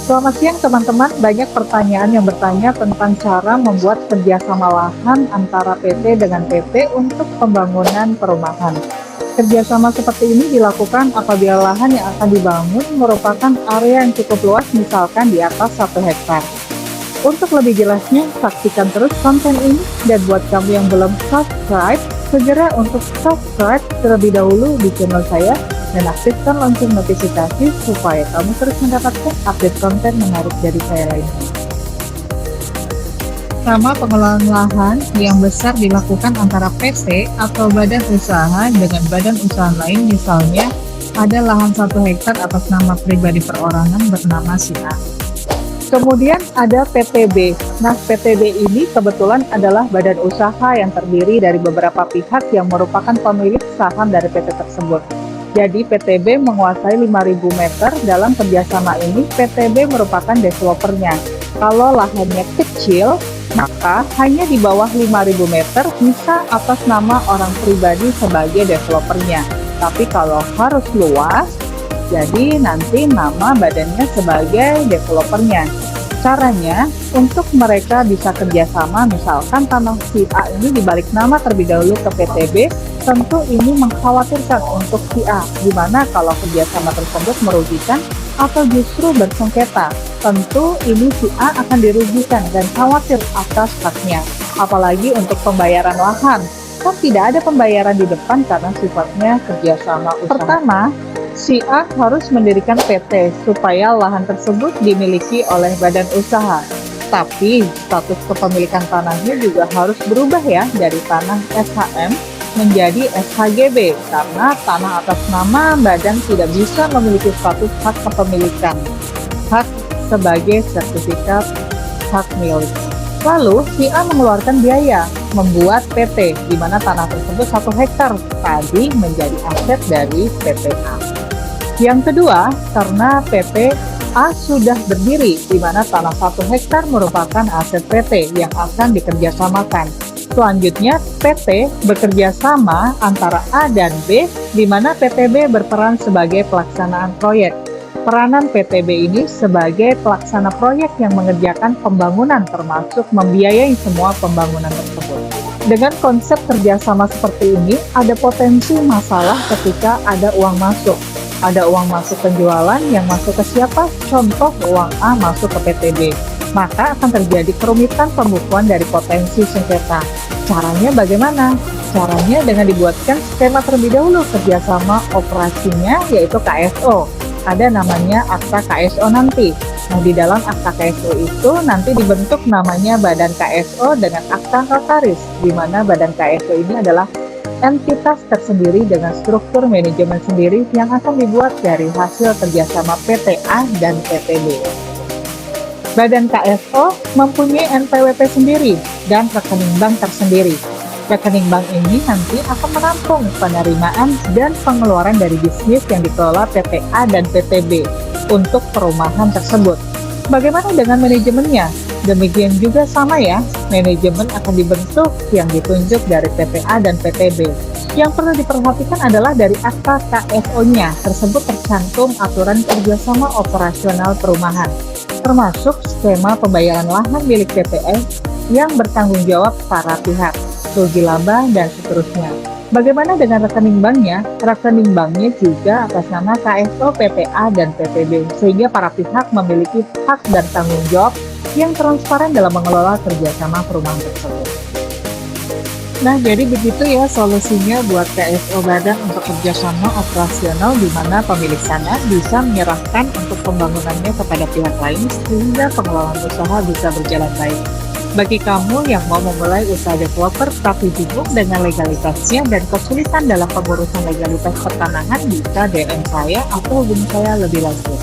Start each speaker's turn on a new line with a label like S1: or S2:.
S1: Selamat siang teman-teman, banyak pertanyaan yang bertanya tentang cara membuat kerjasama lahan antara PT dengan PT untuk pembangunan perumahan. Kerjasama seperti ini dilakukan apabila lahan yang akan dibangun merupakan area yang cukup luas, misalkan di atas 1 hektar. Untuk lebih jelasnya, saksikan terus konten ini, dan buat kamu yang belum subscribe, segera untuk subscribe terlebih dahulu di channel saya dan aktifkan lonceng notifikasi supaya kamu terus mendapatkan update konten menarik dari saya lainnya. Pertama, pengelolaan lahan yang besar dilakukan antara PT atau badan usaha dengan badan usaha lain, misalnya ada lahan 1 hektar atas nama pribadi perorangan bernama si A. Kemudian ada PTB. Nah, PTB ini kebetulan adalah badan usaha yang terdiri dari beberapa pihak yang merupakan pemilik saham dari PT tersebut. Jadi PTB menguasai 5.000 meter. Dalam kerjasama ini PTB merupakan developernya. Kalau lahannya kecil, maka hanya di bawah 5.000 meter bisa atas nama orang pribadi sebagai developernya. Tapi kalau harus luas, jadi nanti nama badannya sebagai developernya. Caranya, untuk mereka bisa kerjasama, misalkan tanah si A ini dibalik nama terlebih dahulu ke PTB, tentu ini mengkhawatirkan untuk si A, dimana kalau kerjasama tersebut merugikan atau justru bersengketa. Tentu ini si A akan dirugikan dan khawatir atas haknya. Apalagi untuk pembayaran lahan, kan tidak ada pembayaran di depan karena sifatnya kerjasama usaha. Pertama, si A harus mendirikan PT supaya lahan tersebut dimiliki oleh badan usaha. Tapi status kepemilikan tanahnya juga harus berubah ya, dari tanah SHM menjadi SHGB, karena tanah atas nama badan tidak bisa memiliki status hak kepemilikan, hak sebagai sertifikat hak milik. Lalu si A mengeluarkan biaya membuat PT, di mana tanah tersebut 1 hektar tadi menjadi aset dari PT A. Yang kedua, karena PT A sudah berdiri, di mana tanah 1 hektar merupakan aset PT yang akan dikerjasamakan. Selanjutnya, PT bekerja sama antara A dan B, di mana PTB berperan sebagai pelaksanaan proyek. Peranan PTB ini sebagai pelaksana proyek yang mengerjakan pembangunan, termasuk membiayai semua pembangunan tersebut. Dengan konsep kerjasama seperti ini, ada potensi masalah ketika ada uang masuk. Ada uang masuk penjualan yang masuk ke siapa? Contoh uang A masuk ke PTB. Maka akan terjadi kerumitan pembukuan dari potensi sengketa. Caranya bagaimana? Caranya dengan dibuatkan skema terlebih dahulu kerjasama operasinya, yaitu KSO. Ada namanya akta KSO nanti. Nah, di dalam akta KSO itu nanti dibentuk namanya badan KSO dengan akta notaris, di mana badan KSO ini adalah entitas tersendiri dengan struktur manajemen sendiri yang akan dibuat dari hasil kerjasama PT A dan PTB. Badan KSO mempunyai NPWP sendiri dan rekening bank tersendiri. Rekening bank ini nanti akan menampung penerimaan dan pengeluaran dari bisnis yang dikelola PT A dan PTB untuk perumahan tersebut. Bagaimana dengan manajemennya? Demikian juga sama ya, manajemen akan dibentuk yang ditunjuk dari PT A dan PTB. Yang perlu diperhatikan adalah dari akta KSO-nya tersebut tercantum aturan kerjasama operasional perumahan, termasuk skema pembayaran lahan milik PPS yang bertanggung jawab para pihak, rugi laba, dan seterusnya. Bagaimana dengan rekening banknya? Rekening banknya juga atas nama KSO, PTA, dan PTB, sehingga para pihak memiliki hak dan tanggung jawab yang transparan dalam mengelola kerjasama perumahan tersebut. Nah, jadi begitu ya solusinya buat KSO badan untuk kerjasama operasional, di mana pemilik tanah bisa menyerahkan untuk pembangunannya kepada pihak lain sehingga pengelolaan usaha bisa berjalan baik. Bagi kamu yang mau memulai usaha developer tapi bingung dengan legalitasnya dan kesulitan dalam pengurusan legalitas pertanahan, bisa DM saya atau hubungi saya lebih lanjut.